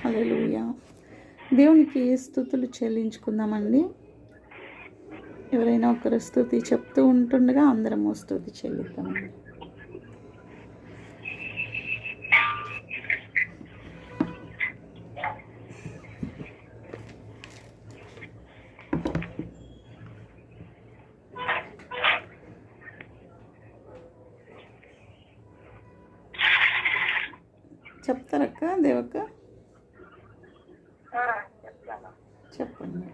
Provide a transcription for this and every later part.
హల్లెలూయా. దేవునికి స్తుతులు చెల్లించుకుందామండి. ఎవరైనా ఒకరు స్తుతి చెప్తూ ఉంటుండగా అందరము స్తుతి చెల్లిద్దామండి. చెప్తారక్క దేవక్క? చెప్పండి.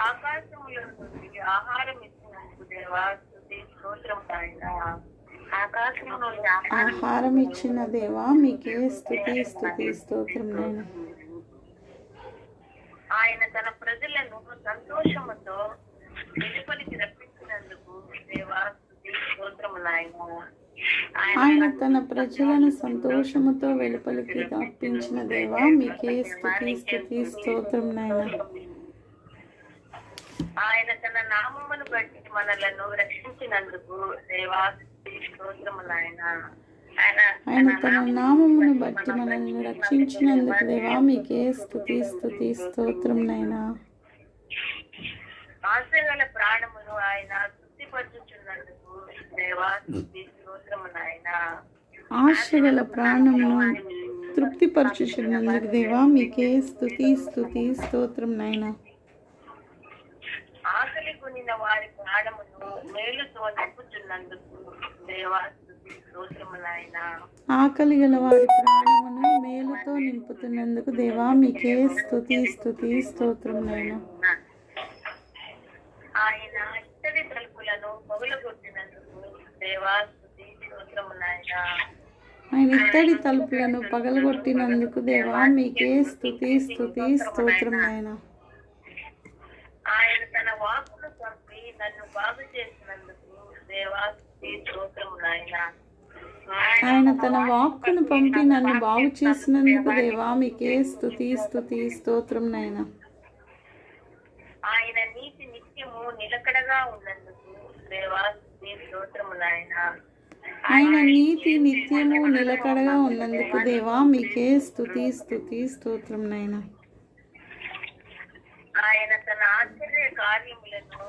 ఆకాశములో నుండి ఆహారం ఇచ్చినందుకు దేవా స్తుతి స్తోత్రం నాయనా. ఆహారం ఇచ్చిన దేవా మీకే స్తుతి స్తుతి స్తోత్రం నాయనా. ఆయన తన ప్రజలను సంతోషముతో వెలుపలికి రప్పించినందుకు దేవా స్తుతి స్తోత్రం నాయనా. ఆయన తన ప్రజలను సంతోషముతో వెలుపలికి రప్పించిన దేవా మీకే స్తుతి స్తుతి స్తోత్రం నాయనా. ఆయన తన నామమును బట్టి మనలను రక్షించినందుకు దేవా స్తుతి స్తోత్రం నాయనా. ఆయన తన నామమును బట్టి మనల్ని రక్షించినందుకు దేవా మీకే స్తుతి స్తుతి స్తోత్రం నాయనా. ఆశగల ప్రాణమును ఆయన తృప్తిపరచుచున్నందుకు దేవా స్తుతి స్తోత్రం నాయనా. ఆశగల ప్రాణమును తృప్తిపరచుచున్నందుకు దేవా మీకే స్తుతి స్తుతి స్తోత్రం నాయనా. ఆకలి కొనిన వారి ప్రాణమును మేలుతో నింపుచున్నందుకు దేవా స్తుతి స్తోత్రం నాయనా. ఆకలి గల వారి ప్రాణమును మేలుతో నింపుతున్నందుకు దేవా మీకే స్తుతి స్తుతి స్తోత్రం నాయనా. ఆయన ఇత్తడి తలుపులను పగులగొట్టినందుకు దేవా స్తుతి స్తోత్రం నాయనా. ఆయన ఇత్తడి తలుపులను పగలగొట్టినందుకు దేవా మీకే స్తుతి స్తుతి స్తోత్రం నాయనా. ఆయన తన వాక్కును పంపి నన్ను బాగు చేసినందుకు దేవా స్తుతి స్తోత్రం నాయనా. ఆయన తన వాక్కును పంపి నన్ను బాగు చేసినందుకు దేవా మీకే స్తుతి స్తుతి స్తోత్రం నాయనా. ఆయన నీతి నిత్యము నిలకడగా ఉన్నందుకు దేవా స్తుతి స్తోత్రం నాయనా. ఆయన నీతి నిత్యము నిలకడగా ఉన్నందుకు దేవా మీకే స్తుతి స్తుతి స్తోత్రం నాయనా. ఆయన తన ఆశ్చర్య కార్యములను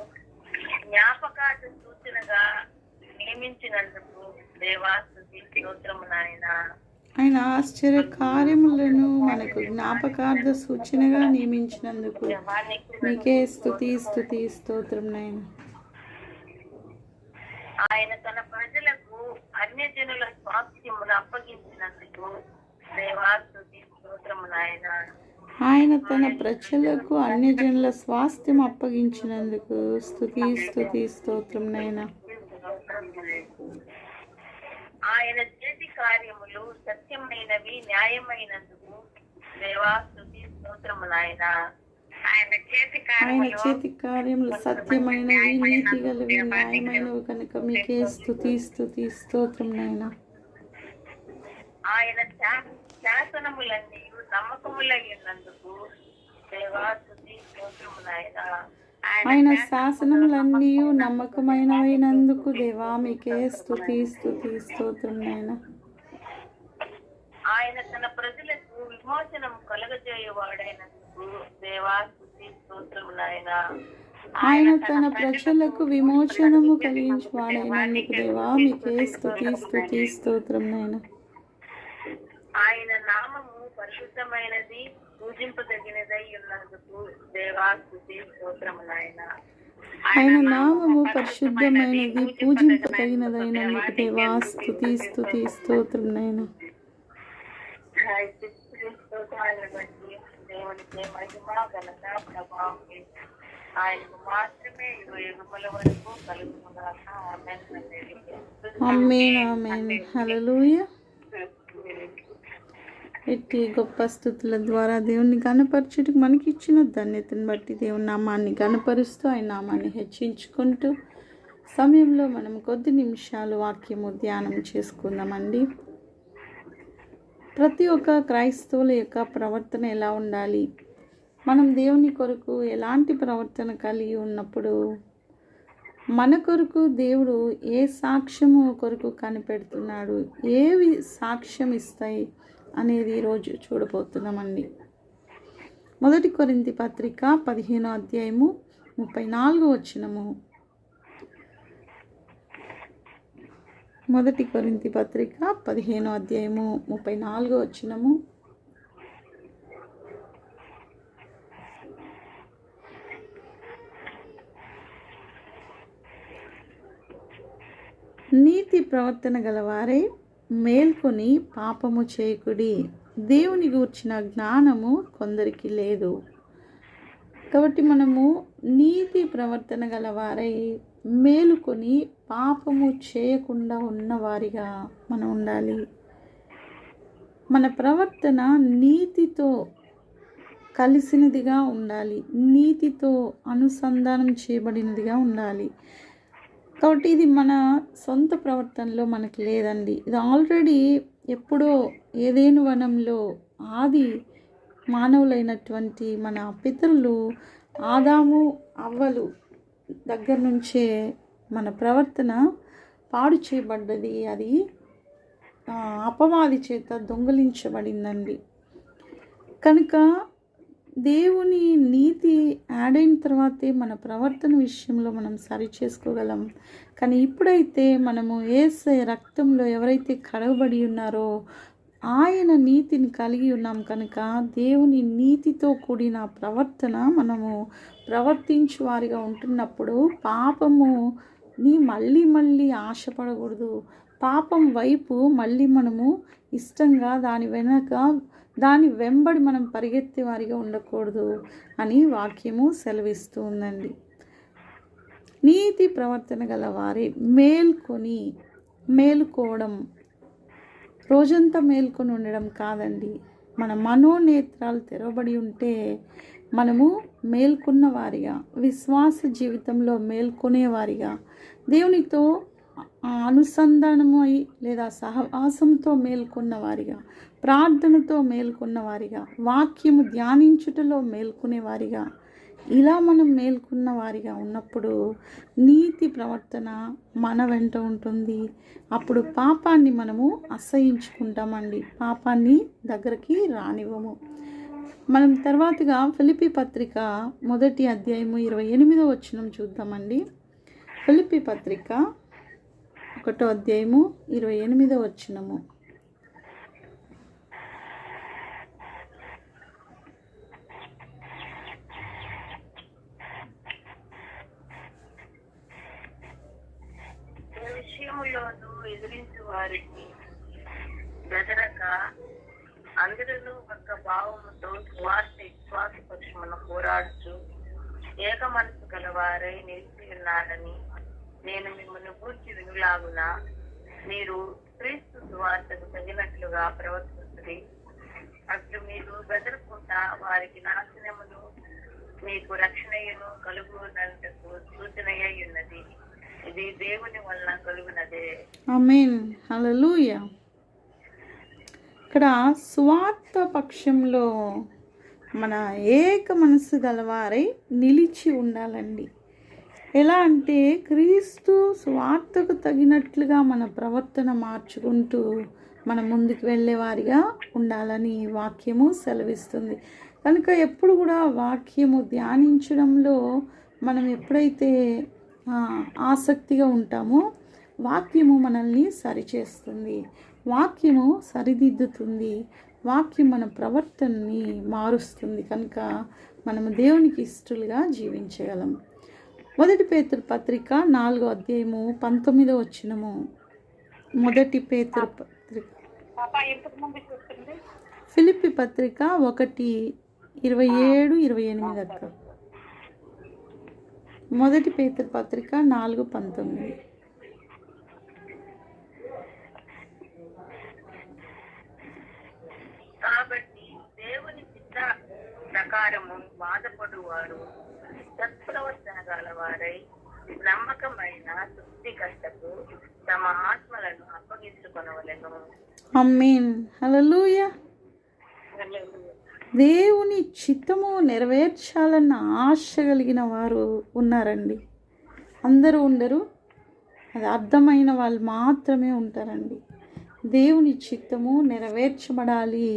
జ్ఞాపకార్థ సూచనగా నియమించినందుకు దేవా స్తుతి స్తోత్రం నాయనా. ఆయన ఆశ్చర్య కార్యములను మనకు జ్ఞాపకార్థ సూచనగా నియమించినందుకు మీకే స్తుతి స్తుతి స్తోత్రం నాయనా. ఆయన తన ప్రజలకు అన్యజనుల స్వాస్థ్యమును అప్పగించినందుకు దేవా స్తుతి స్తోత్రం నాయనా. ఆయన తన ప్రజలకు అన్యజనుల స్వాస్థ్యం అప్పగించినందుకు స్తుతి స్తుతి స్తోత్రం నాయనా. ఆయన చేతి కార్యములు సత్యమైనవి న్యాయమైనందుకు దేవా స్తుతి స్తోత్రం నాయనా. ఆయన చేతి కార్యములు సత్యమైనవి నీతి గలవి న్యాయమైనవి కనుక మీకే స్తుతి స్తుతి స్తోత్రం నాయనా. ఆయన శాసనములన్నీ నమ్మకములైనందుకు దేవా స్తుతి స్తోత్రం నాయనా. ఆయన శాసనములన్నీ నమ్మకమైనవైనందుకు దేవా మీకే స్తుతి స్తుతి స్తోత్రం నాయనా. ఆయన తన ప్రజలకు విమోచనం కలగజేయవాడైనందుకు దేవా స్తుతి స్తోత్రం నాయనా. ఆయన తన ప్రజలకు విమోచనము కలిగించువాడైనందుకు దేవా మీకే స్తుతి స్తుతి స్తోత్రం నాయనా. ఆయన నామము పరిశుద్ధమైనది పూజింపదగినదై ఉన్నందుకు దేవా స్తుతి స్తోత్రం నాయనా. ఆయన నామము పరిశుద్ధమైనది పూజింపదగినదైనందుకు దేవా స్తుతి స్తుతి స్తోత్రం నాయనా. స్తోత్రాలను బట్టి దేవునికి మహిమ ఘనత ప్రభావం ఆయనకు మాత్రమే యుగముల వరకు కలుగునుగాక. ఆమేన్ ఆమేన్ హల్లెలూయా. ఇట్టి గొప్ప స్తుతుల ద్వారా దేవుణ్ణి గణపరచుటకు మనకి ఇచ్చిన ధన్యతను బట్టి దేవుని నామాన్ని గణపరుస్తూ ఆయన నామాన్ని హెచ్చించుకుంటూ సమయంలో మనం కొద్ది నిమిషాలు వాక్యము ధ్యానం చేసుకుందామండి. ప్రతి ఒక్క క్రైస్తవుల యొక్క ప్రవర్తన ఎలా ఉండాలి, మనం దేవుని కొరకు ఎలాంటి ప్రవర్తన కలిగి ఉన్నప్పుడు మన కొరకు దేవుడు ఏ సాక్ష్యము కొరకు కనిపెడుతున్నాడు, ఏవి సాక్ష్యం ఇస్తాయి అనేది ఈరోజు చూడబోతున్నామండి. 1 కొరింథీ పత్రిక 15వ అధ్యాయము 34వ వచనము. 1 కొరింథీ పత్రిక 15వ అధ్యాయము 34వ వచనము. నీతి ప్రవర్తన గలవారే మేల్కొని పాపము చేయకుడి, దేవుని గూర్చిన జ్ఞానము కొందరికి లేదు. కాబట్టి మనము నీతి ప్రవర్తన గలవారై మేలుకొని పాపము చేయకుండా ఉన్నవారిగా మనం ఉండాలి. మన ప్రవర్తన నీతితో కలిసినదిగా ఉండాలి, నీతితో అనుసంధానం చేయబడినదిగా ఉండాలి. కాబట్టి ఇది మన సొంత ప్రవర్తనలో మనకు లేదండి. ఇది ఆల్రెడీ ఎప్పుడో ఏదేను వనంలో ఆది మానవులైనటువంటి మన పితరులు ఆదాము అవ్వలు దగ్గర నుంచే మన ప్రవర్తన పాడు చేయబడ్డది. అది అపవాది చేత దొంగిలించబడిందండి. కనుక దేవుని నీతి యాడ్ అయిన తర్వాతే మన ప్రవర్తన విషయంలో మనం సరి చేసుకోగలం. కానీ ఇప్పుడైతే మనము యేసయ్య రక్తంలో ఎవరైతే కడగబడి ఉన్నారో ఆయన నీతిని కలిగి ఉన్నాం కనుక దేవుని నీతితో కూడిన ప్రవర్తన మనము ప్రవర్తించు వారిగా ఉంటున్నప్పుడు పాపముని మళ్ళీ ఆశపడకూడదు. పాపం వైపు మళ్ళీ మనము ఇష్టంగా దాని వెంబడి మనం పరిగెత్తే వారిగా ఉండకూడదు అని వాక్యము సెలవిస్తూ ఉందండి. నీతి ప్రవర్తన గల వారి మేలుకోవడం రోజంతా మేల్కొని ఉండడం కాదండి. మన మనోనేత్రాలు తెరవబడి ఉంటే మనము మేల్కొన్న వారిగా, విశ్వాస జీవితంలో మేల్కొనే వారిగా, దేవునితో అనుసంధానము అయి లేదా సహవాసంతో మేల్కొన్న వారిగా, ప్రార్థనతో మేల్కొన్న వారిగా, వాక్యము ధ్యానించుటలో మేల్కొనే వారిగా, ఇలా మనం మేల్కొన్న వారిగా ఉన్నప్పుడు నీతి ప్రవర్తన మన వెంట ఉంటుంది. అప్పుడు పాపాన్ని మనము అసహించుకుంటామండి, పాపాన్ని దగ్గరికి రానివ్వము. మనం తర్వాతగా ఫిలిప్పీ పత్రిక 1వ అధ్యాయము 28వ వచనం చూద్దామండి. ఫిలిప్పీ పత్రిక 1వ అధ్యాయము 28వ వచనము. విషయములోను ఎదిరించు వారికి బెదరక అందరూ ఒక్క భావముతో స్వార్థ విశ్వాస పక్షమున పోరాడుచు ఏక మనసు గలవారై నిలిచి ఉన్నారని నేను మిమ్మల్ని గూర్చి వినులాగున మీరు క్రీస్తు సువార్తకు తగినట్లుగా ప్రవర్తిస్తుంది. అప్పుడు మీరు బెదరకుండా వారికి నాశనమును మీకు రక్షణయను కలుగునందుకు సూచనయ్య ఉన్నది. ఇది దేవుని వలన కలుగునదే. ఆమేన్, హల్లెలూయా. ఇక్కడ స్వార్థ పక్షంలో మన ఏక మనసు గలవారై నిలిచి ఉండాలండి. ఎలా అంటే క్రీస్తు స్వార్థకు తగినట్లుగా మన ప్రవర్తన మార్చుకుంటూ మనం ముందుకు వెళ్ళేవారిగా ఉండాలని వాక్యము సెలవిస్తుంది. కనుక ఎప్పుడు కూడా వాక్యము ధ్యానించడంలో మనం ఎప్పుడైతే ఆసక్తిగా ఉంటామో వాక్యము మనల్ని సరిచేస్తుంది, వాక్యము సరిదిద్దుతుంది, వాక్యం మన ప్రవర్తనని మారుస్తుంది. కనుక మనము దేవునికి ఇష్టలుగా జీవించగలం. 1 పేతురు పత్రిక 4వ అధ్యాయము 19వ వచనము. 1 పేతురు పత్రిక ఫిలిప్పీ పత్రిక 1:27-28 అక్క. 1 పేతురు పత్రిక 4:19. కాబట్టి దేవుని చిత్త ప్రకారము బాధపడువారు సత్ప్రవర్తన గలవారై నమ్మకమైన తృప్తికర్తకు తమ ఆత్మలను అప్పగించుకొనవలెను. ఆమేన్, హల్లెలూయా. దేవుని చిత్తము నెరవేర్చాలన్న ఆశ కలిగిన వారు ఉన్నారండి. అందరూ ఉండరు, అది అర్థమైన వాళ్ళు మాత్రమే ఉంటారండి. దేవుని చిత్తము నెరవేర్చబడాలి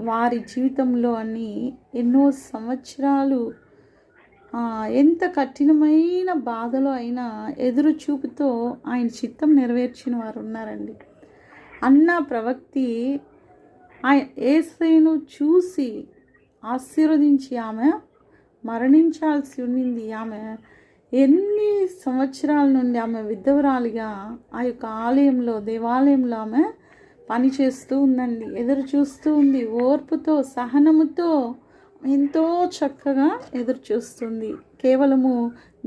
వారి జీవితంలో అని ఎన్నో సంవత్సరాలు ఎంత కఠినమైన బాధలో అయినా ఎదురు చూపుతో ఆయన చిత్తం నెరవేర్చిన వారు ఉన్నారండి. అన్న ప్రవక్తి యేసయ్యను చూసి ఆశీర్వదించి ఆమె మరణించాల్సి ఉండింది. ఆమె ఎన్ని సంవత్సరాల నుండి ఆమె విధవరాలిగా ఆ యొక్క ఆలయంలో, దేవాలయంలో ఆమె పనిచేస్తూ ఉందండి. ఎదురు చూస్తూ ఉంది, ఓర్పుతో సహనముతో ఎంతో చక్కగా ఎదురు చూస్తుంది. కేవలము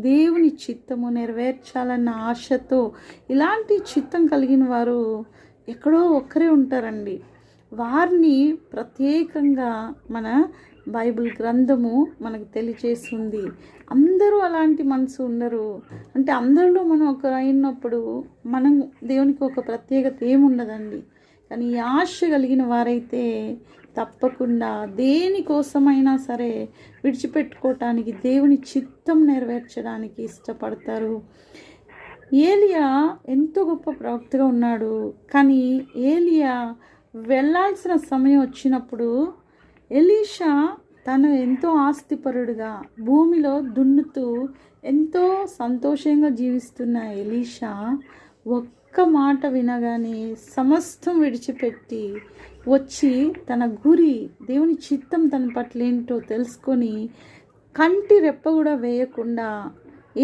దేవుని చిత్తము నెరవేర్చాలన్న ఆశతో. ఇలాంటి చిత్తం కలిగిన వారు ఎక్కడో ఒక్కరే ఉంటారండి. వారిని ప్రత్యేకంగా మన బైబిల్ గ్రంథము మనకు తెలియజేస్తుంది. అందరూ అలాంటి మనసు ఉండరు. అంటే అందరిలో మనం ఒకరు అయినప్పుడు మనం దేవునికి ఒక ప్రత్యేకత ఏముండదండి. కానీ ఈ ఆశ కలిగిన వారైతే తప్పకుండా దేనికోసమైనా సరే విడిచిపెట్టుకోవటానికి, దేవుని చిత్తం నెరవేర్చడానికి ఇష్టపడతారు. ఏలియా ఎంతో గొప్ప ప్రవక్తగా ఉన్నాడు. కానీ ఏలియా వెళ్ళాల్సిన సమయం వచ్చినప్పుడు ఎలీషా తను ఎంతో ఆస్తిపరుడుగా భూమిలో దున్నుతూ ఎంతో సంతోషంగా జీవిస్తున్న ఎలీషా ఒక్క మాట వినగానే సమస్తం విడిచిపెట్టి వచ్చి తన గురి, దేవుని చిత్తం తన పట్ల ఏంటో తెలుసుకొని కంటి రెప్ప కూడా వేయకుండా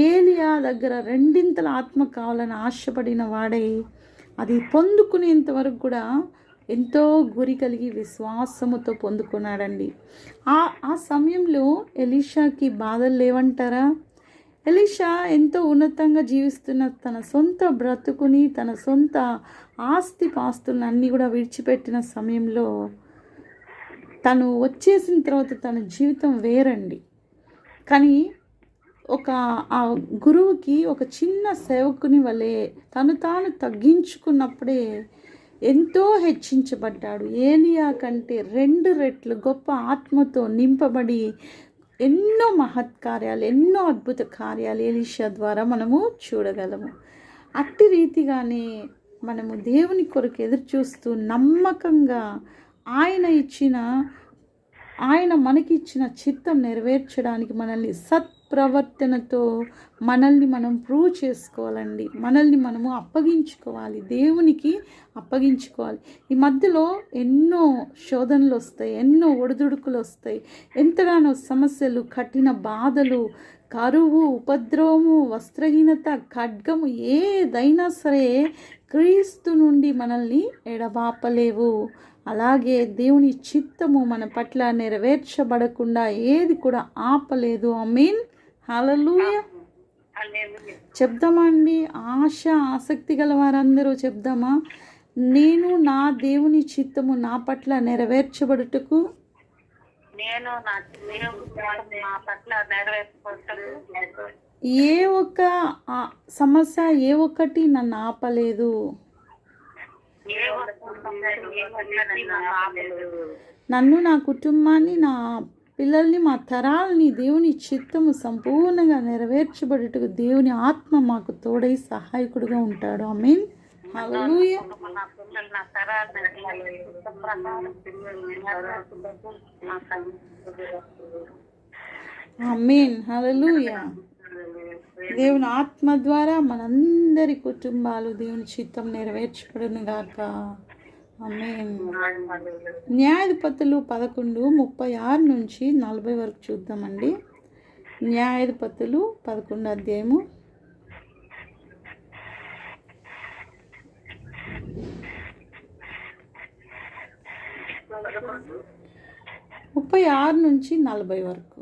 ఏలియా దగ్గర రెండింతల ఆత్మ కావాలని ఆశపడిన వాడే అది పొందుకునేంత వరకు కూడా ఎంతో గురి కలిగి విశ్వాసముతో పొందుకున్నాడండి. ఆ సమయంలో ఎలీషాకి బాధలు లేవంటారా? ఎలీషా ఎంతో ఉన్నతంగా జీవిస్తున్న తన సొంత బ్రతుకుని, తన సొంత ఆస్తిపాస్తులను అన్నీ కూడా విడిచిపెట్టిన సమయంలో తను వచ్చేసిన తర్వాత తన జీవితం వేరండి. కానీ ఆ గురువుకి ఒక చిన్న సేవకుని వలె తను తాను తగ్గించుకున్నప్పుడే ఎంతో హెచ్చించబడ్డాడు. ఏలియా కంటే 2 రెట్లు గొప్ప ఆత్మతో నింపబడి ఎన్నో మహత్కార్యాలు, ఎన్నో అద్భుత కార్యాలు ఎలీషా ద్వారా మనము చూడగలము. అట్టి రీతిగానే మనము దేవుని కొరకు ఎదురు చూస్తూ నమ్మకంగా ఆయన మనకిచ్చిన చిత్తం నెరవేర్చడానికి మనల్ని సత్ప్రవర్తనతో మనల్ని మనం ప్రూవ్ చేసుకోవాలండి. మనల్ని మనము అప్పగించుకోవాలి, దేవునికి అప్పగించుకోవాలి. ఈ మధ్యలో ఎన్నో శోధనలు వస్తాయి, ఎన్నో ఒడిదుడుకులు వస్తాయి, ఎంతగానో సమస్యలు, కఠిన బాధలు, కరువు, ఉపద్రవము, వస్త్రహీనత, ఖడ్గము ఏదైనా సరే క్రీస్తు నుండి మనల్ని ఎడబాపలేవు. అలాగే దేవుని చిత్తము మన పట్ల నెరవేర్చబడకుండా ఏది కూడా ఆపలేదు. ఆమేన్, హల్లెలూయా. చెప్దామా అండి? ఆసక్తి గల వారందరూ చెప్దామా? నేను నా దేవుని చిత్తము నా పట్ల నెరవేర్చబడుటకు ఏ ఒక్క సమస్య, ఏ ఒక్కటి నన్ను ఆపలేదు. నన్ను, నా కుటుంబాన్ని, నా పిల్లల్ని, మా తరాలని దేవుని చిత్తము సంపూర్ణంగా నెరవేర్చబడుటకు దేవుని ఆత్మ మాకు తోడై సహాయకుడుగా ఉంటాడు. ఆమేన్, హల్లెలూయా. ఆమేన్, హల్లెలూయా. దేవుని ఆత్మ ద్వారా మనందరి కుటుంబాలు దేవుని చిత్తం నెరవేర్చబడును గాక. ఆమేన్. న్యాయాధిపతులు 11:36 నుంచి 40 వరకు చూద్దామండి. న్యాయాధిపతులు 11 అధ్యాయము 36 నుంచి 40 వరకు.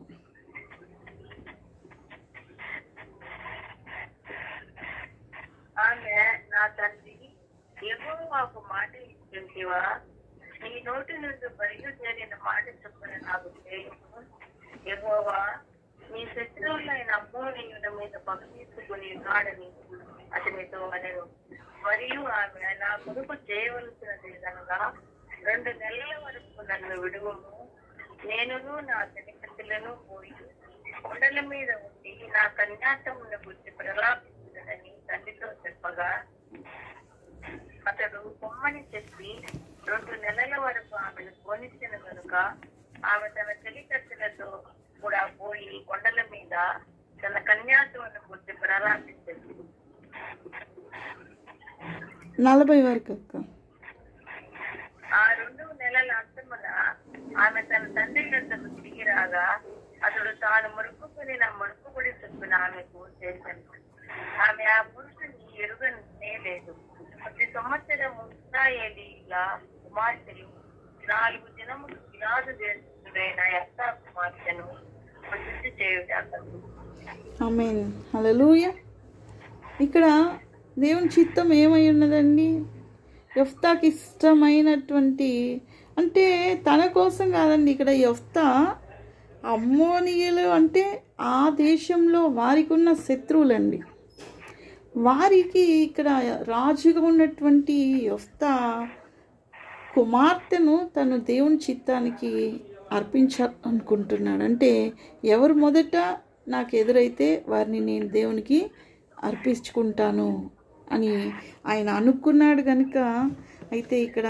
ఆమె నా తండ్రి యెహోవాకు మాట ఇచ్చింటివా, నీ నోటి నుండి బయలుదేరిన మాట చొప్పున నాకు చేయము. యెహోవా నీ శత్రువులైన అమ్మోనీయుల మీద పగతీర్చుకుని ఉన్నాడని అతనితో అనెను. మరియు ఆమె నా కొడుకు చేయవలసినది కనుక 2 నెలల వరకు నన్ను విడువము, నేనును నా తల్లిదండ్రులను పోయి కొండల మీద ఉండి నా కన్యాసమును గురించి ప్రలాపించుదని తండ్రితో చెప్పగా అతడు పొమ్మని చెప్పి 2 నెలల వరకు ఆమెను పోనిచ్చిన కనుక ఆమె తన చెలికత్తెలతో కూడా పోయి కొండల మీద తన కన్యాసమును గురించి ప్రలాపించింది. 40 వరకు అక్క. ఆ 2 నెలల అంతమున ఆమె తన తండ్రి వద్దకు తిరిగి రాగా అతడు తాను మురుక్కుని మురుక్కుబడి చొప్పున ఆమెకు చేశాను. ఆమె ఆ పురుషుని ఎరుగనే లేదు. ప్రతి సంవత్సరము ఇశ్రాయేలీయుల కుమార్తెలు 4 దినములు గిలాదు దేశస్థుడైన యెఫ్తా కుమార్తెను ప్రసిద్ధి చేయుట. ఆమేన్, హల్లెలూయా. ఇక్కడ దేవుని చిత్తం ఏమై ఉన్నదండి? యెఫ్తాకి ఇష్టమైనటువంటి, అంటే తన కోసం కాదండి. ఇక్కడ యెఫ్తా అమ్మోనీయులు అంటే ఆ దేశంలో వారికి ఉన్న శత్రువులండి. వారికి ఇక్కడ రాజుగా ఉన్నటువంటి యెఫ్తా కుమార్తెను తను దేవుని చిత్తానికి అర్పించాలనుకుంటున్నాడు. అంటే ఎవరు మొదట నాకు ఎదురైతే వారిని నేను దేవునికి అర్పించుకుంటాను అని ఆయన అనుకున్నాడు కనుక, అయితే ఇక్కడ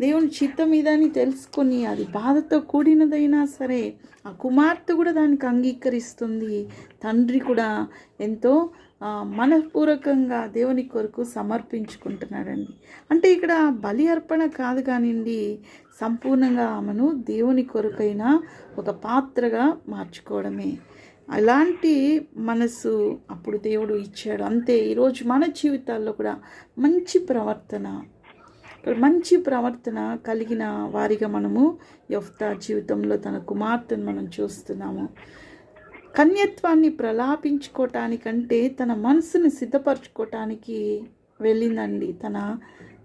దేవుని చిత్తం ఇదని తెలుసుకొని అది బాధతో కూడినదైనా సరే ఆ కుమార్తె కూడా దానికి అంగీకరిస్తుంది. తండ్రి కూడా ఎంతో మనపూర్వకంగా దేవుని కొరకు సమర్పించుకుంటున్నాడండి. అంటే ఇక్కడ బలి అర్పణ కాదు కానివ్వండి, సంపూర్ణంగా ఆమెను దేవుని కొరకైనా ఒక పాత్రగా మార్చుకోవడమే. అలాంటి మనసు అప్పుడు దేవుడు ఇచ్చాడు. అంతే ఈరోజు మన జీవితాల్లో కూడా మంచి ప్రవర్తన కలిగిన వారిగా మనము యెఫ్తా జీవితంలో తన కుమార్తెను మనం చూస్తున్నాము. కన్యత్వాన్ని ప్రలాపించుకోవటానికంటే తన మనసుని సిద్ధపరచుకోవటానికి వెళ్ళిందండి. తన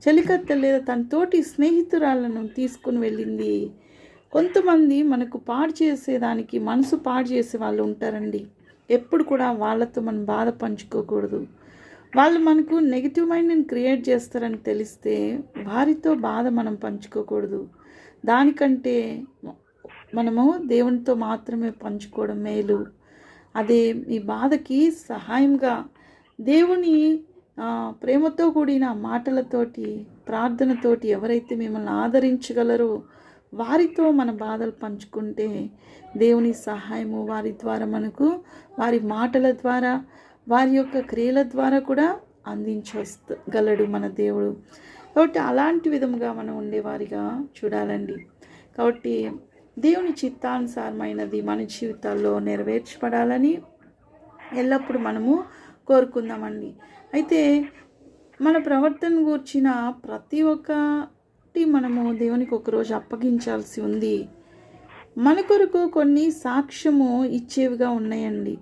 చెలికత్తె లేదా తన తోటి స్నేహితురాలను తీసుకుని వెళ్ళింది. కొంతమంది మనకు పాడు చేసేదానికి మనసు పాడు చేసే వాళ్ళు ఉంటారండి. ఎప్పుడు కూడా వాళ్ళతో మనం బాధ పంచుకోకూడదు. వాళ్ళు మనకు నెగిటివ్ మైండ్ని క్రియేట్ చేస్తారని తెలిస్తే వారితో బాధ మనం పంచుకోకూడదు. దానికంటే మనము దేవునితో మాత్రమే పంచుకోవడం మేలు. అదే మీ బాధకి సహాయంగా దేవుని ప్రేమతో కూడిన మాటలతోటి, ప్రార్థనతోటి ఎవరైతే మిమ్మల్ని ఆదరించగలరో వారితో మన బాధలు పంచుకుంటే దేవుని సహాయము వారి ద్వారా మనకు, వారి మాటల ద్వారా, వారి యొక్క క్రియల ద్వారా కూడా అందించగలడు మన దేవుడు. కాబట్టి అలాంటి విధముగా మనం ఉండేవారిగా చూడాలండి. కాబట్టి దేవుని చిత్తానుసారమైనది మన జీవితాల్లో నెరవేర్చబడాలని ఎల్లప్పుడూ మనము కోరుకుందామండి. అయితే మన ప్రవర్తన గూర్చిన ప్రతి ఒక్కటి మనము దేవునికి ఒకరోజు అప్పగించాల్సి ఉంది. మన కొరకు కొన్ని సాక్ష్యము ఇచ్చేవిగా ఉన్నాయండి.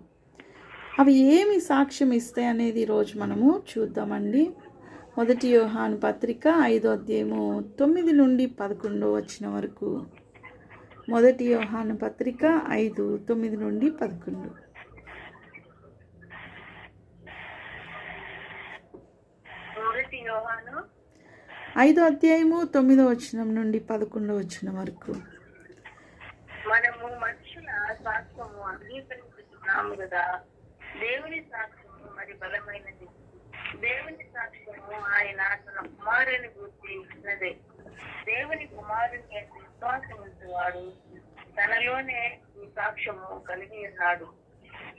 అవి ఏమి సాక్ష్యం ఇస్తాయి అనేది ఈరోజు మనము చూద్దామండి. 1 యోహాను పత్రిక 5వ అధ్యాయము 9 నుండి 11 వచనం వరకు. 1 యోహాను పత్రిక 5:9 నుండి 11. 1 యోహాను 5వ అధ్యాయము 9వ వచనం నుండి 11వ వచనం వరకు. మనము మనుషుల సాక్ష్యము అంగీకరిస్తున్నాము కదా, దేవుని సాక్ష్యము మరి బలమైనది. దేవుని సాక్ష్యము ఆయన తన కుమారుని గురించి ఇచ్చినదే. దేవుని కుమారుని విశ్వాసం ఉంచేవాడు తనలోనే ఈ సాక్ష్యము కలిగి ఉన్నాడు.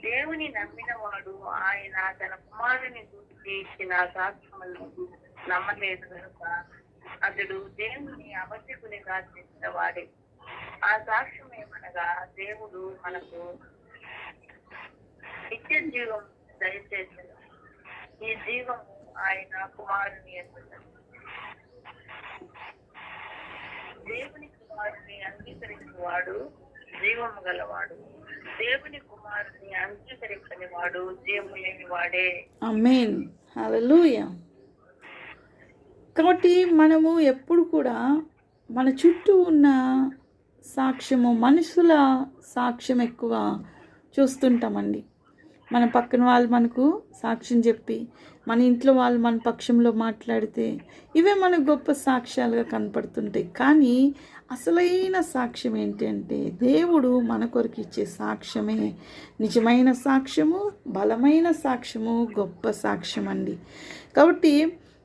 దేవుని నమ్మిన వాడు ఆయన తన కుమారుని గురించి ఇచ్చిన సాక్ష్యములను నమ్మలేదు కనుక అతడు దేవుని అబద్ధికునిగా చేసిన వాడే. ఆ సాక్ష్యం ఏమనగా దేవుడు మనకు నిత్య జీవం దయచేసిన ఈ జీవము ఆయన కుమారుని ఎన్నున్నది. దేవుని కుమారుని అంగీకరించేవాడు జీవము గలవాడు, దేవుని కుమారుని అంగీకరించని వాడు జీవము లేని వాడే. ఆమేన్, హల్లెలూయా. కాబట్టి మనము ఎప్పుడు కూడా మన చుట్టూ ఉన్న సాక్ష్యము, మనుషుల సాక్ష్యం ఎక్కువ చూస్తుంటామండి. మన పక్కన వాళ్ళు మనకు సాక్ష్యం చెప్పి, మన ఇంట్లో వాళ్ళు మన పక్షంలో మాట్లాడితే ఇవే మనకు గొప్ప సాక్ష్యాలుగా కనపడుతుంటాయి. కానీ అసలైన సాక్ష్యం ఏంటంటే దేవుడు మన కొరకు ఇచ్చే సాక్ష్యమే నిజమైన సాక్ష్యము, బలమైన సాక్ష్యము, గొప్ప సాక్ష్యం అండి. కాబట్టి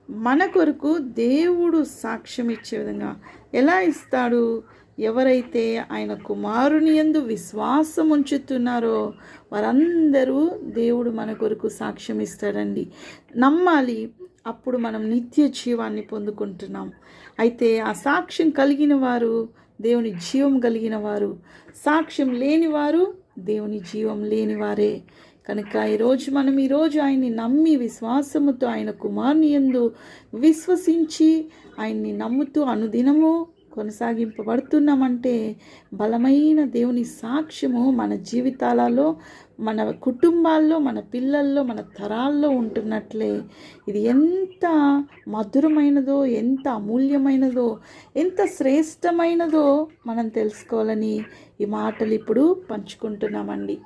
మన కొరకు దేవుడు సాక్ష్యం ఇచ్చే విధంగా ఎలా ఇస్తాడు? ఎవరైతే ఆయన కుమారుని యందు విశ్వాసం ఉంచుతున్నారో వారందరూ దేవుడు మన కొరకు సాక్ష్యం ఇస్తాడండి. నమ్మాలి, అప్పుడు మనం నిత్య జీవాన్ని పొందుకుంటున్నాం. అయితే ఆ సాక్ష్యం కలిగిన వారు దేవుని జీవం కలిగిన వారు, సాక్ష్యం లేనివారు దేవుని జీవం లేనివారే. కనుక ఈరోజు ఆయన్ని నమ్మి విశ్వాసముతో ఆయన కుమారుని యందు విశ్వసించి ఆయన్ని నమ్ముతూ అనుదినము కొనసాగింపబడుతున్నామంటే బలమైన దేవుని సాక్ష్యము మన జీవితాలలో, మన కుటుంబాల్లో, మన పిల్లల్లో, మన తరాల్లో ఉంటున్నట్లే. ఇది ఎంత మధురమైనదో, ఎంత అమూల్యమైనదో, ఎంత శ్రేష్టమైనదో మనం తెలుసుకోవాలని ఈ మాటలు ఇప్పుడు పంచుకుంటున్నామండి.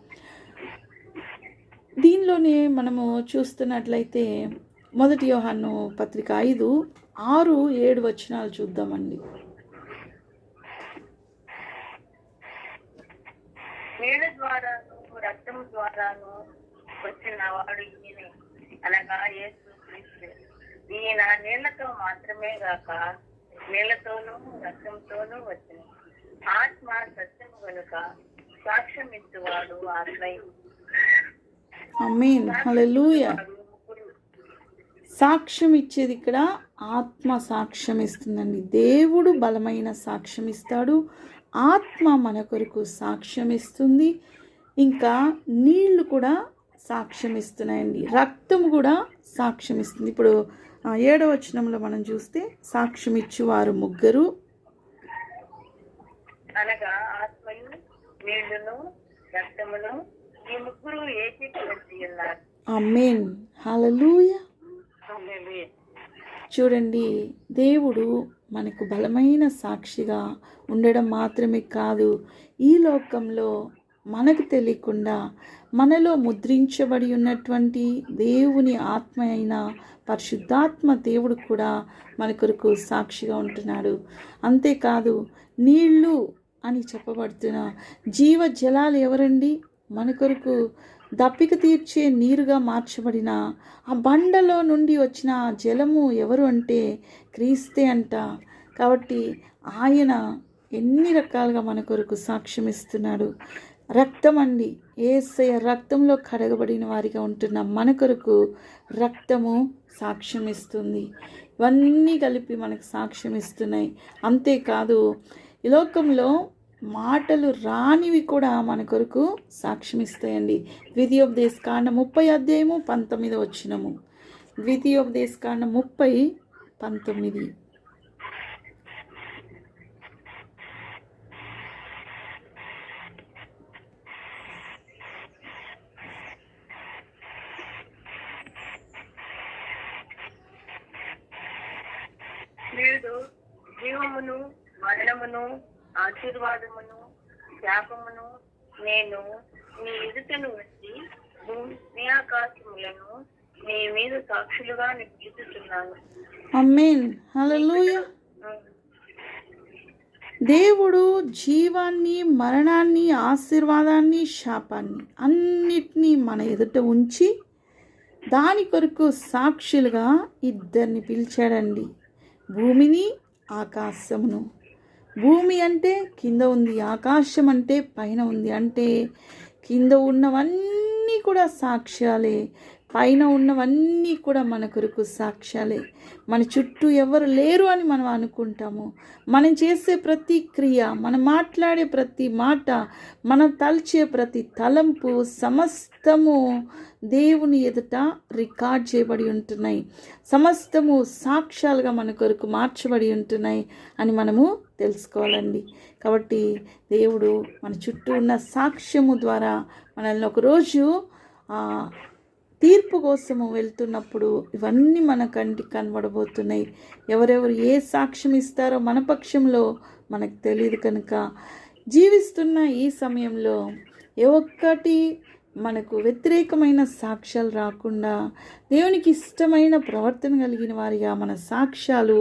దీనిలోనే మనము చూస్తున్నట్లయితే 1 యోహాను పత్రిక 5:6-7 వచనాలు చూద్దామండి. నీళ్ళ ద్వారాను రక్తము ద్వారాను వచ్చిన వాడు ఈయనే, అనగా యేసు క్రీస్తు. ఈయన నీళ్లతో మాత్రమే గాక నీళ్లతోనూ రక్తంతోనూ వచ్చిన ఆత్మ సత్యము కనుక సాక్ష్యం ఇచ్చువాడు ఆత్మయు. ఆమేన్, హల్లెలూయా. సాక్ష్యం ఇచ్చేది ఇక్కడ ఆత్మ సాక్ష్యం ఇస్తుందండి. దేవుడు బలమైన సాక్ష్యం ఇస్తాడు, ఆత్మ మన కొరకు సాక్ష్యం ఇస్తుంది, ఇంకా నీళ్లు కూడా సాక్ష్యం ఇస్తున్నాయండి, రక్తం కూడా సాక్ష్యం ఇస్తుంది. ఇప్పుడు 7వ వచనంలో మనం చూస్తే సాక్ష్యం ఇచ్చేవారు ముగ్గురు, అనగా ఆత్మయు నీళ్లును రక్తమును ఈ ముగ్గురు ఏకీకరించి ఉన్నారు. ఆమేన్, హల్లెలూయా. చూడండి, దేవుడు మనకు బలమైన సాక్షిగా ఉండడం మాత్రమే కాదు, ఈ లోకంలో మనకు తెలియకుండా మనలో ముద్రించబడి ఉన్నటువంటి దేవుని ఆత్మ అయిన పరిశుద్ధాత్మ దేవుడు కూడా మన కొరకు సాక్షిగా ఉంటున్నాడు. అంతేకాదు, నీళ్ళు అని చెప్పబడుతున్న జీవ జలాలు ఎవరండి? మన కొరకు దప్పిక తీర్చే నీరుగా మార్చబడిన ఆ బండలో నుండి వచ్చిన జలము ఎవరు అంటే క్రీస్తే అంట. కాబట్టి ఆయన ఎన్ని రకాలుగా మన కొరకు సాక్ష్యం ఇస్తున్నాడు. రక్తం అండి, యేసయ్య రక్తంలో కడగబడిన వారిగా ఉంటున్న మన కొరకు రక్తము సాక్ష్యం ఇస్తుంది. ఇవన్నీ కలిపి మనకు సాక్ష్యం ఇస్తున్నాయి. అంతేకాదు, ఈ లోకంలో మాటలు రానివి కూడా మన కొరకు సాక్ష్యం ఇస్తాయండి. ద్వితీయోపదేశకాండం 30:19 వచనము. ద్వితీయోపదేశకాండం 30:19. వీడు జీవమును మరణమును ఆశీర్వాదమును శాపమును నేను నీ ఎదుటను వచ్చి నీ ఆకాశములను నీ మీద సాక్షులుగా నిలుపుతున్నాను. ఆమేన్, హల్లెలూయా. దేవుడు జీవాన్ని, మరణాన్ని, ఆశీర్వాదాన్ని, శాపాన్ని అన్నిటినీ మన ఎదుట ఉంచి దాని కొరకు సాక్షులుగా ఇద్దరిని పిలిచాడండి. భూమిని, ఆకాశమును. భూమి అంటే కింద ఉంది, ఆకాశం అంటే పైన ఉంది. అంటే కింద ఉన్నవన్నీ కూడా సాక్ష్యాలే, పైన ఉన్నవన్నీ కూడా మన కొరకు సాక్ష్యాలే. మన చుట్టూ ఎవరు లేరు అని మనం అనుకుంటాము. మనం చేసే ప్రతి క్రియ, మనం మాట్లాడే ప్రతి మాట, మనం తలచే ప్రతి తలంపు సమస్తము దేవుని ఎదుట రికార్డ్ చేయబడి ఉంటున్నాయి. సమస్తము సాక్ష్యాలుగా మన కొరకు మార్చబడి ఉంటున్నాయి అని మనము తెలుసుకోవాలండి. కాబట్టి దేవుడు మన చుట్టూ ఉన్న సాక్ష్యము ద్వారా మనల్ని ఒకరోజు తీర్పు కోసము వెళ్తున్నప్పుడు ఇవన్నీ మన కంటికి కనబడబోతున్నాయి. ఎవరెవరు ఏ సాక్ష్యం ఇస్తారో మన పక్షంలో మనకు తెలియదు. కనుక జీవిస్తున్న ఈ సమయంలో ఏ ఒక్కటి మనకు వ్యతిరేకమైన సాక్ష్యాలు రాకుండా దేవునికి ఇష్టమైన ప్రవర్తన కలిగిన వారిగా మన సాక్ష్యాలు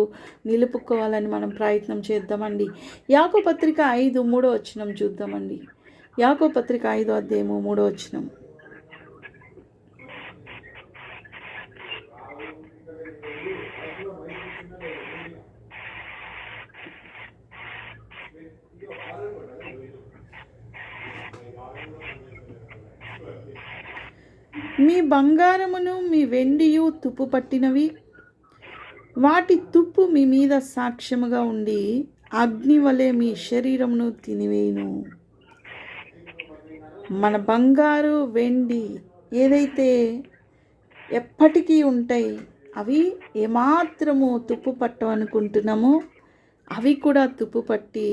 నిలుపుకోవాలని మనం ప్రయత్నం చేద్దామండి. యాకోబు పత్రిక 5:3 చూద్దామండి. యాకోబు పత్రిక 5:3. మీ బంగారమును మీ వెండియు తుప్పు పట్టినవి, వాటి తుప్పు మీ మీద సాక్ష్యముగా ఉండి అగ్ని వలె మీ శరీరమును తినివేయును. మన బంగారు వెండి ఏదైతే ఎప్పటికీ ఉంటాయి, అవి ఏమాత్రము తుప్పు పట్టవనుకుంటున్నామో అవి కూడా తుప్పు పట్టి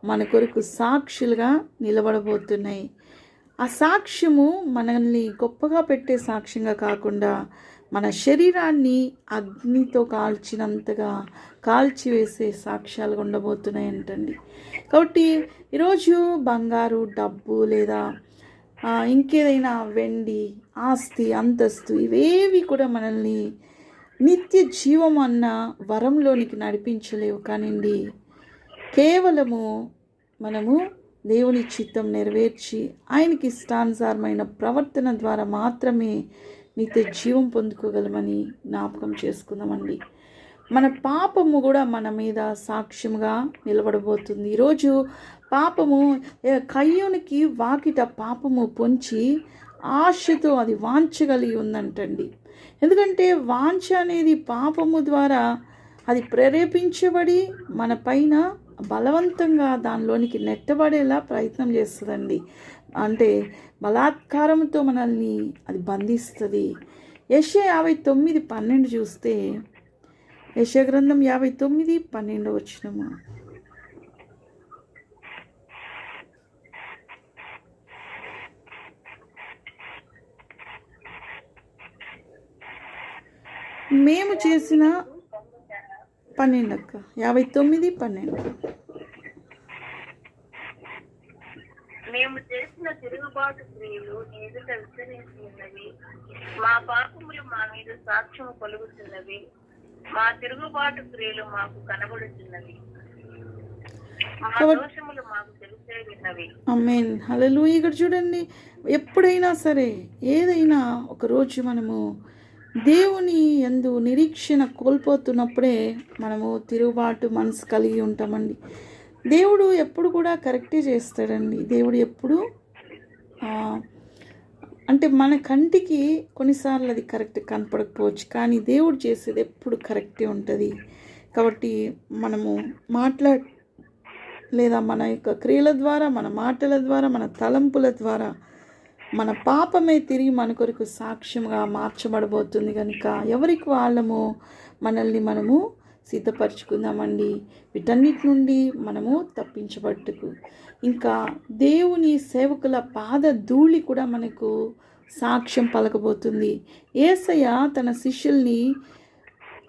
మన కొరకు సాక్షులుగా నిలబడబోతున్నాయి. ఆ సాక్ష్యము మనల్ని గొప్పగా పెట్టే సాక్ష్యంగా కాకుండా మన శరీరాన్ని అగ్నితో కాల్చినంతగా కాల్చివేసే సాక్ష్యాలు ఉండబోతున్నాయంటండి. కాబట్టి ఈరోజు బంగారు, డబ్బు లేదా ఇంకేదైనా వెండి, ఆస్తి, అంతస్తు ఇవేవి కూడా మనల్ని నిత్య జీవం అన్న వరంలోనికి నడిపించలేవు. కానివ్వండి, కేవలము మనము దేవుని చిత్తం నెరవేర్చి ఆయనకి ఇష్టానుసారమైన ప్రవర్తన ద్వారా మాత్రమే నిత్య జీవం పొందుకోగలమని జ్ఞాపకం చేసుకుందామండి. మన పాపము కూడా మన మీద సాక్ష్యంగా నిలబడబోతుంది. ఈరోజు పాపము కయ్యూనికి వాకిట పాపము పొంచి ఆశతో అది వాంఛగలిగి ఉందంటండి. ఎందుకంటే వాంఛ అనేది పాపము ద్వారా అది ప్రేరేపించబడి మన పైన బలవంతంగా దానిలోనికి నెట్టబడేలా ప్రయత్నం చేస్తుందండి. అంటే బలాత్కారంతో మనల్ని అది బంధిస్తుంది. యెషయా 59:12 చూస్తే, యెషయా గ్రంథం 59:12. మేము చేసిన 12 అక్క 59:12. మేము చేసిన తిరుగుబాటు క్రియలు నీ ఎదుట విస్తరించి ఉన్నవి, మా పాపములు మా మీద సాక్ష్యము కలుగుతున్నవి, మా తిరుగుబాటు క్రియలు మాకు కనబడుతున్నవి, మా దోషములు మాకు తెలిసే ఉన్నవి. ఆమేన్, హల్లెలూయా. ఇక్కడ చూడండి, ఎప్పుడైనా సరే ఏదైనా ఒకరోజు మనము దేవుని యందు నిరీక్షణ కోల్పోతున్నప్పుడే మనము తిరుగుబాటు మనసు కలిగి ఉంటామండి. దేవుడు ఎప్పుడు కూడా కరెక్టే చేస్తాడండి. దేవుడు ఎప్పుడు అంటే మన కంటికి కొన్నిసార్లు అది కరెక్ట్ కనపడకపోవచ్చు, కానీ దేవుడు చేసేది ఎప్పుడు కరెక్టే ఉంటుంది. కాబట్టి మనము లేదా మన యొక్క క్రియల ద్వారా, మన మాటల ద్వారా, మన తలంపుల ద్వారా మన పాపమే తిరిగి మన కొరకు సాక్ష్యంగా మార్చబడబోతుంది. కనుక ఎవరికి వాళ్ళము మనల్ని మనము సిద్ధపరచుకుందామండి. వీటన్నిటి నుండి మనము తప్పించబట్టుకు ఇంకా దేవుని సేవకుల పాద ధూళి కూడా మనకు సాక్ష్యం పలకబోతుంది. యేసయ్య తన శిష్యుల్ని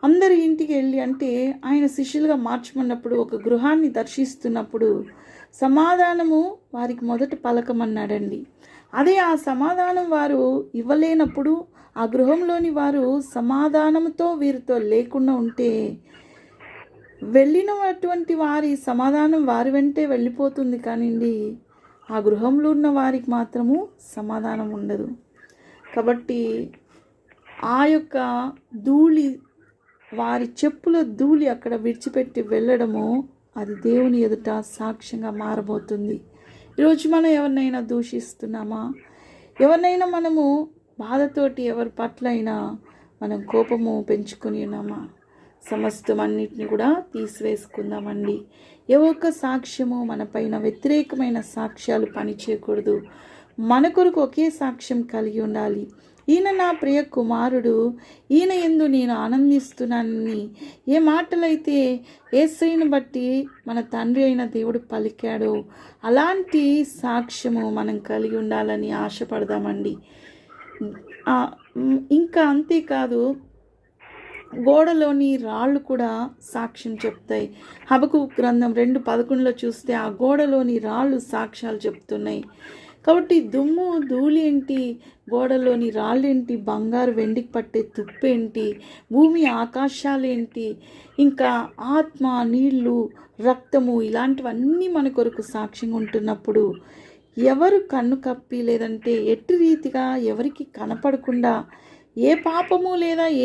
అందరి ఇంటికి వెళ్ళి, అంటే ఆయన శిష్యులుగా మార్చమన్నప్పుడు ఒక గృహాన్ని దర్శిస్తున్నప్పుడు సమాధానము వారికి మొదట పలకమన్నాడండి. అదే ఆ సమాధానం వారు ఇవ్వలేనప్పుడు ఆ గృహంలోని వారు సమాధానంతో వీరితో లేకుండా ఉంటే వెళ్ళినటువంటి వారి సమాధానం వారి వెంటే వెళ్ళిపోతుంది, కానివ్వండి ఆ గృహంలో ఉన్న వారికి మాత్రము సమాధానం ఉండదు. కాబట్టి ఆ యొక్క ధూళి, వారి చెప్పుల ధూళి అక్కడ విడిచిపెట్టి వెళ్ళడము అది దేవుని ఎదుట సాక్ష్యంగా మారబోతుంది. ఈరోజు మనం ఎవరినైనా దూషిస్తున్నామా? ఎవరినైనా మనము బాధతోటి ఎవరి పట్ల అయినా మనం కోపము పెంచుకొని ఉన్నామా? సమస్తం అన్నిటిని కూడా తీసివేసుకుందామండి. ఏ ఒక్క సాక్ష్యము మన పైన వ్యతిరేకమైన సాక్ష్యాలు పనిచేయకూడదు. మన కొరకు ఒకే సాక్ష్యం కలిగి ఉండాలి. ఈయన నా ప్రియ కుమారుడు, ఈయన యందు నేను ఆనందిస్తున్నానని ఏ మాటలైతే యేసయ్యను బట్టి మన తండ్రి అయిన దేవుడు పలికాడో అలాంటి సాక్ష్యము మనం కలిగి ఉండాలని ఆశపడదామండి. ఇంకా అంతేకాదు, గోడలోని రాళ్ళు కూడా సాక్ష్యం చెప్తాయి. హబక్కూకు గ్రంథం 2:11 చూస్తే ఆ గోడలోని రాళ్ళు సాక్ష్యాలు చెప్తున్నాయి. కాబట్టి దుమ్ము ధూళి ఏంటి, గోడలోని రాళ్ళేంటి, బంగారు వెండికి పట్టే తుప్పేంటి, భూమి ఆకాశాలేంటి, ఇంకా ఆత్మ, నీళ్లు, రక్తము, ఇలాంటివన్నీ మన కొరకు సాక్ష్యంగా ఉంటున్నప్పుడు ఎవరు కన్ను కప్పి లేదంటే ఎట్టి రీతిగా ఎవరికి కనపడకుండా ఏ పాపము లేదా